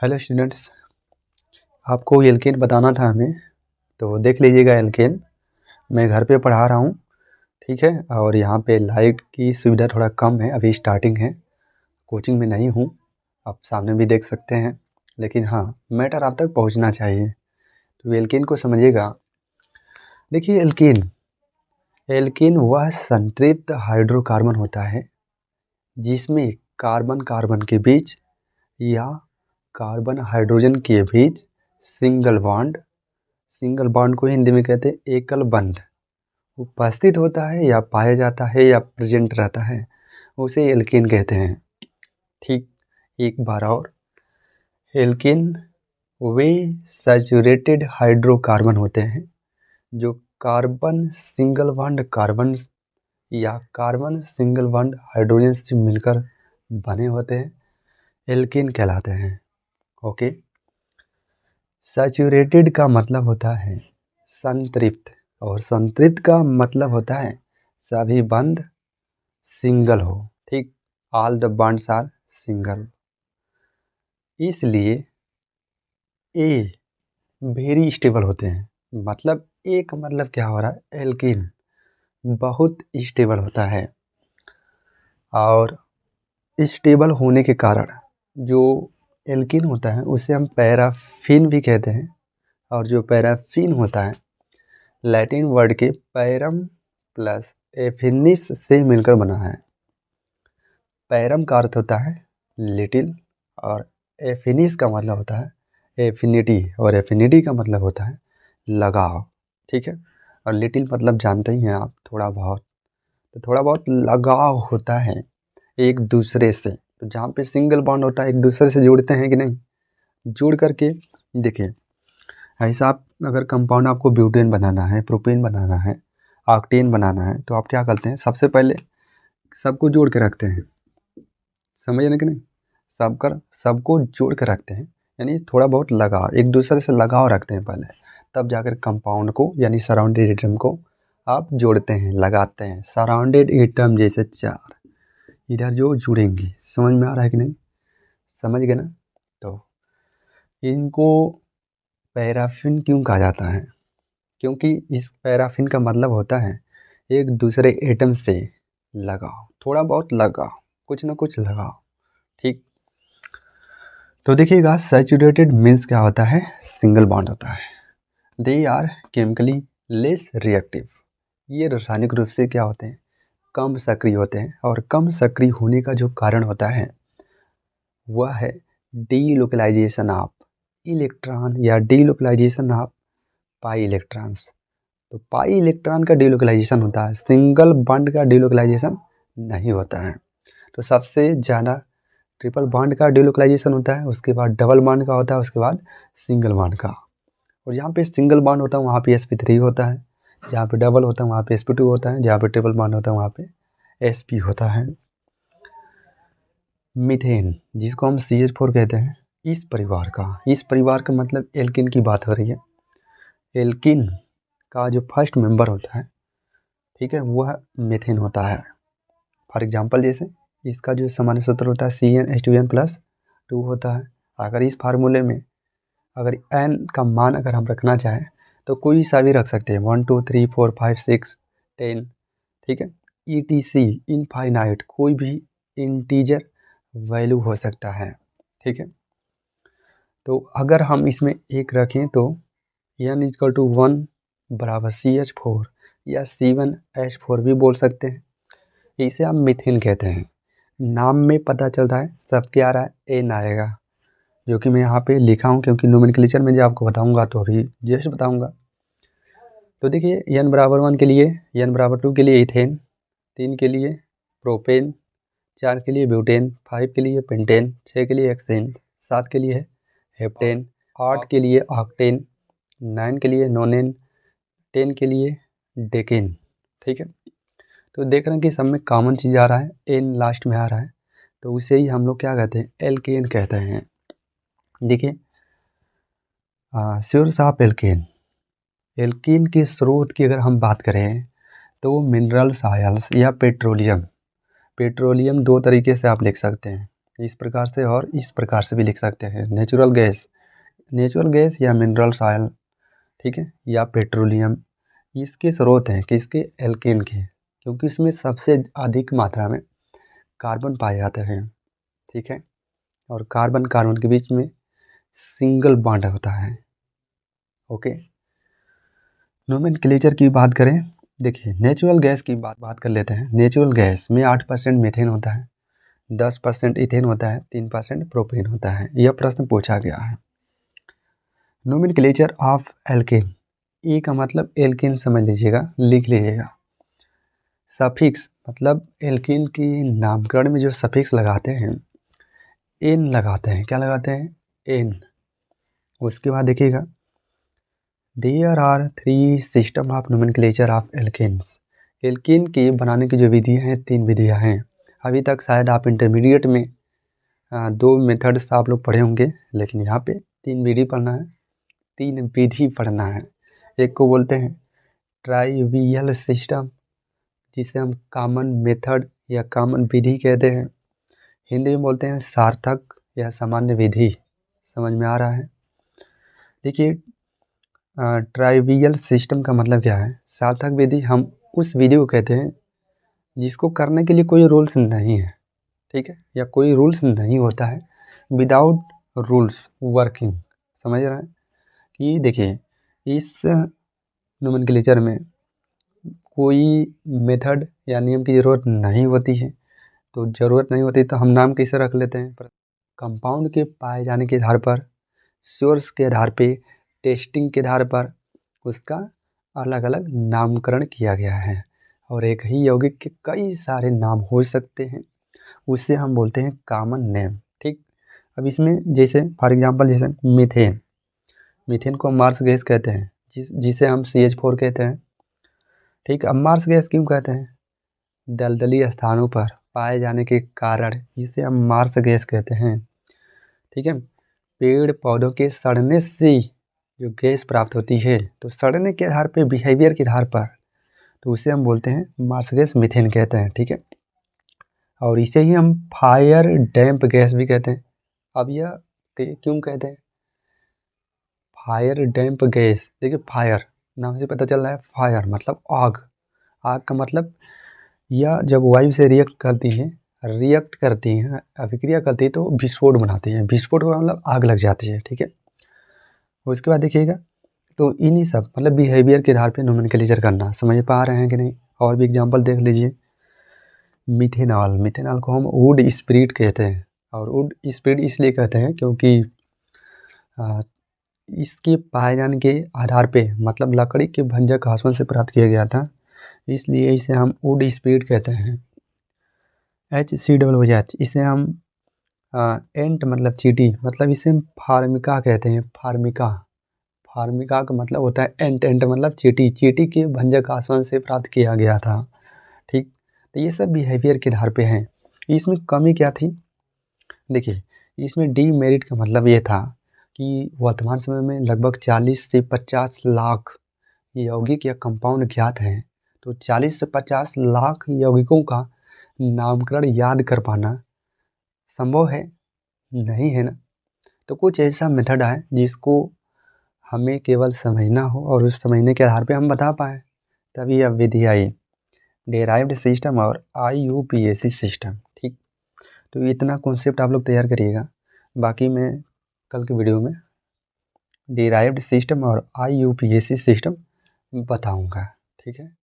Hello students, आपको alkene बताना था हमें, तो देख लीजिएगा। एल्केन मैं घर पे पढ़ा रहा हूँ, ठीक है। और यहाँ पे लाइट की सुविधा थोड़ा कम है, अभी स्टार्टिंग है, कोचिंग में नहीं हूँ। आप सामने भी देख सकते हैं, लेकिन हाँ, मैटर आप तक पहुँचना चाहिए। तो एल्केन को समझिएगा। देखिए, एल्केन एल्केन वह संतृप्त हाइड्रोकार्बन होता है जिसमें कार्बन कार्बन के बीच या कार्बन हाइड्रोजन के बीच सिंगल बॉन्ड को हिंदी में कहते हैं एकल बंध उपस्थित होता है या पाया जाता है या प्रेजेंट रहता है, उसे एल्केन कहते हैं। ठीक, एक बार और, एल्केन वे सैचुरेटेड हाइड्रोकार्बन होते हैं जो कार्बन सिंगल बॉन्ड हाइड्रोजन से मिलकर बने होते हैं, एल्केन कहलाते हैं। ओके, सैचुरेटेड का मतलब होता है संतृप्त, और संतृप्त का मतलब होता है सभी बंध सिंगल हो। ठीक, all the bonds are single. इसलिए ए वेरी स्टेबल होते हैं। मतलब एक मतलब क्या हो रहा है, एल्कीन बहुत स्टेबल होता है, और स्टेबल होने के कारण जो एल्कीन होता है उसे हम पैराफिन भी कहते हैं। और जो पैराफिन होता है लैटिन वर्ड के पैरम प्लस एफिनिस से मिलकर बना है। पैरम का अर्थ होता है लिटिल, और एफिनिस का मतलब होता है एफिनिटी, और एफिनिटी का मतलब होता है लगाव। ठीक है, और लिटिल मतलब जानते ही हैं आप, थोड़ा बहुत। तो थोड़ा बहुत लगाव होता है एक दूसरे से। तो जहाँ पे सिंगल बॉन्ड होता है एक दूसरे से जुड़ते हैं कि नहीं, जुड़ करके देखिए, ऐसा आप अगर कंपाउंड आपको ब्यूटेन बनाना है, प्रोपेन बनाना है, ऑक्टेन बनाना है, तो आप क्या करते हैं, सबसे पहले सबको जोड़ के रखते हैं। समझ ना कि नहीं, सबको जोड़ के रखते हैं, यानी थोड़ा बहुत लगाव, एक दूसरे से लगाव रखते हैं पहले, तब जाकर कंपाउंड को यानी सराउंडेड एटम को आप जोड़ते हैं, लगाते हैं। सराउंडेड एटम जैसे चार इधर जो जुड़ेंगे, समझ में आ रहा है कि नहीं, समझ गए ना। तो इनको पैराफिन क्यों कहा जाता है, क्योंकि इस पैराफिन का मतलब होता है एक दूसरे एटम से लगाव, थोड़ा बहुत लगाव, कुछ ना कुछ लगाव। ठीक, तो देखिएगा, सैचुरेटेड मीन्स क्या होता है, सिंगल बॉन्ड होता है। They are chemically less reactive, ये रासायनिक रूप से क्या होते हैं, कम सक्रिय होते हैं। और कम सक्रिय होने का जो कारण होता है वह है डीलोकलाइजेशन ऑफ इलेक्ट्रॉन या डीलोकलाइजेशन ऑफ पाई इलेक्ट्रॉन्स। तो पाई इलेक्ट्रॉन का डीलोकलाइजेशन होता है, सिंगल बॉन्ड का डीलोकलाइजेशन नहीं होता है। तो सबसे ज़्यादा ट्रिपल बॉन्ड का डीलोकलाइजेशन होता है, उसके बाद डबल बॉन्ड का होता है, उसके बाद सिंगल बॉन्ड का। और जहाँ पे सिंगल बॉन्ड होता है वहाँ पे sp3 होता है, जहाँ पे डबल होता है वहाँ पे sp2 होता है, जहाँ पे ट्रिपल बॉन्ड होता है वहाँ पे sp होता है। मीथेन, जिसको हम CH4 कहते हैं, इस परिवार का मतलब एल्किन की बात हो रही है। एल्किन का जो फर्स्ट मेंबर होता है, ठीक है, वह मीथेन होता है। फॉर एग्जांपल, जैसे इसका जो सामान्य सूत्र होता है CnH2n+2 होता है। अगर इस फार्मूले में अगर n का मान अगर हम रखना चाहें तो कोई सा भी रख सकते हैं, 1 2 3 4 5 6 10, ठीक है, ETC इनफाइनाइट, कोई भी इंटीजर वैल्यू हो सकता है। ठीक है, तो अगर हम इसमें एक रखें तो n=1 बराबर CH4 या C1H4 भी बोल सकते हैं। इसे हम मीथेन कहते हैं। नाम में पता चल रहा है सब क्या आ रहा है, एन आएगा, जो कि मैं यहाँ पे लिखा हूँ, क्योंकि नोमेनक्लेचर में जो आपको बताऊँगा तो अभी जस्ट बताऊँगा। तो देखिए, n=1 के लिए, n=2 के लिए इथेन, 3 के लिए प्रोपेन, 4 के लिए ब्यूटेन, 5 के लिए पेंटेन, 6 के लिए हेक्सेन, 7 के लिए हेप्टेन, 8 के लिए ऑक्टेन, 9 के लिए नोनेन, 10 के लिए डेकेन। ठीक है, तो देख रहे हैं कि सब में कॉमन चीज़ आ रहा है, एन लास्ट में आ रहा है, तो उसे ही हम लोग क्या कहते हैं, एल्केन कहते हैं। देखिए, सोर्स ऑफ एल्केन, एल्कीन के स्रोत की अगर हम बात करें तो वो मिनरल्स, ऑयल्स या पेट्रोलियम। पेट्रोलियम दो तरीके से आप लिख सकते हैं, इस प्रकार से और इस प्रकार से भी लिख सकते हैं। नेचुरल गैस या मिनरल ऑयल, ठीक है, या पेट्रोलियम, इसके स्रोत हैं किसके, एल्केन के, क्योंकि इसमें सबसे अधिक मात्रा में कार्बन पाए जाते हैं, ठीक है, और कार्बन कार्बन के बीच में सिंगल बॉन्ड होता है। ओके, नोमेनक्लेचर की बात करें, देखिए नेचुरल गैस की बात कर लेते हैं। नेचुरल गैस में 8% मीथेन होता है, 10% इथेन होता है, 3% प्रोपेन होता है। यह प्रश्न पूछा गया है। नोमेनक्लेचर ऑफ एल्केन, ए का मतलब एल्केन समझ लीजिएगा, लिख लीजिएगा। सफिक्स मतलब एल्केन की नामकरण में जो सफिक्स लगाते हैं, एन लगाते हैं, क्या लगाते हैं, एन। उसके बाद देखिएगा, there are 3 system of nomenclature of alkenes. Alkene के बनाने की जो विधियाँ हैं, 3 विधियाँ हैं। अभी तक शायद आप इंटरमीडिएट में 2 मेथड्स आप लोग पढ़े होंगे, लेकिन यहाँ पे 3 विधि पढ़ना है, 3 विधि पढ़ना है। एक को बोलते हैं ट्राइवियल सिस्टम, जिसे हम कॉमन मेथड या कॉमन विधि कहते हैं। हिंदी में बोलते हैं सार्थक या सामान्य विधि। समझ में आ रहा है? देखिए, ट्राइवियल सिस्टम का मतलब क्या है। सार्थक विधि हम उस विधि को कहते हैं जिसको करने के लिए कोई रूल्स नहीं है, ठीक है, या कोई रूल्स नहीं होता है, विदाउट रूल्स वर्किंग। समझ रहे हैं कि देखिए, इस नोमेनक्लेचर में कोई मेथड या नियम की ज़रूरत नहीं होती है। तो ज़रूरत नहीं होती तो हम नाम कैसे रख लेते हैं, कंपाउंड के पाए जाने के आधार पर, सोर्स के आधार पे, टेस्टिंग के आधार पर उसका अलग अलग नामकरण किया गया है। और एक ही यौगिक के कई सारे नाम हो सकते हैं, उसे हम बोलते हैं कॉमन नेम, ठीक। अब इसमें जैसे फॉर एग्जांपल, जैसे मीथेन को हम मार्स गैस कहते हैं, जिसे हम CH4 कहते हैं, ठीक। अब मार्स गैस क्यों कहते हैं, दलदली स्थानों पर पाए जाने के कारण इसे हम मार्स गैस कहते हैं, ठीक है। पेड़ पौधों के सड़ने से जो गैस प्राप्त होती है, तो सड़ने के आधार पर, बिहेवियर के आधार पर, तो उसे हम बोलते हैं मार्स गैस, मीथेन कहते हैं, ठीक है। और इसे ही हम फायर डैम्प गैस भी कहते हैं। अब यह क्यों कहते हैं फायर डैम्प गैस, देखिए फायर नाम से पता चल रहा है, फायर मतलब आग। आग का मतलब यह जब वायु से रिएक्ट करती हैं, अभिक्रिया करती है, तो विस्फोट बनाती है। विस्फोट का मतलब आग लग जाती है, ठीक है। उसके बाद देखिएगा, तो इन्हीं सब मतलब बिहेवियर के आधार पे नोमेनक्लेचर करना। समझ पा रहे हैं कि नहीं? और भी एग्जांपल देख लीजिए। मिथेनॉल को हम वुड स्पिरिट कहते हैं, और वुड स्पिरिट इसलिए कहते हैं क्योंकि इसके पाए जाने के आधार पे, मतलब लकड़ी के भंजक घासों से प्राप्त किया गया था, इसलिए इसे हम वुड स्पिरिट कहते हैं। HCOOH, इसे हम एंट मतलब चींटी, मतलब इसे हम फार्मिका कहते हैं। फार्मिका का मतलब होता है एंट मतलब चींटी के भंजक आसवन से प्राप्त किया गया था, ठीक। तो ये सब बिहेवियर के आधार पे हैं। इसमें कमी क्या थी, देखिए, इसमें डीमेरिट का मतलब ये था कि वर्तमान समय में लगभग 40 से 50 लाख यौगिक या कंपाउंड ज्ञात हैं। तो 40 से 50 लाख यौगिकों का नामकरण याद कर पाना संभव है नहीं, है ना। तो कुछ ऐसा मेथड है जिसको हमें केवल समझना हो, और उस समझने के आधार पे हम बता पाएँ, तभी अब विधि आई, डेराइव्ड सिस्टम और IUPAC सिस्टम, ठीक। तो इतना कॉन्सेप्ट आप लोग तैयार करिएगा, बाकी मैं कल के वीडियो में डेराइव्ड सिस्टम और IUPAC सिस्टम बताऊंगा, ठीक है।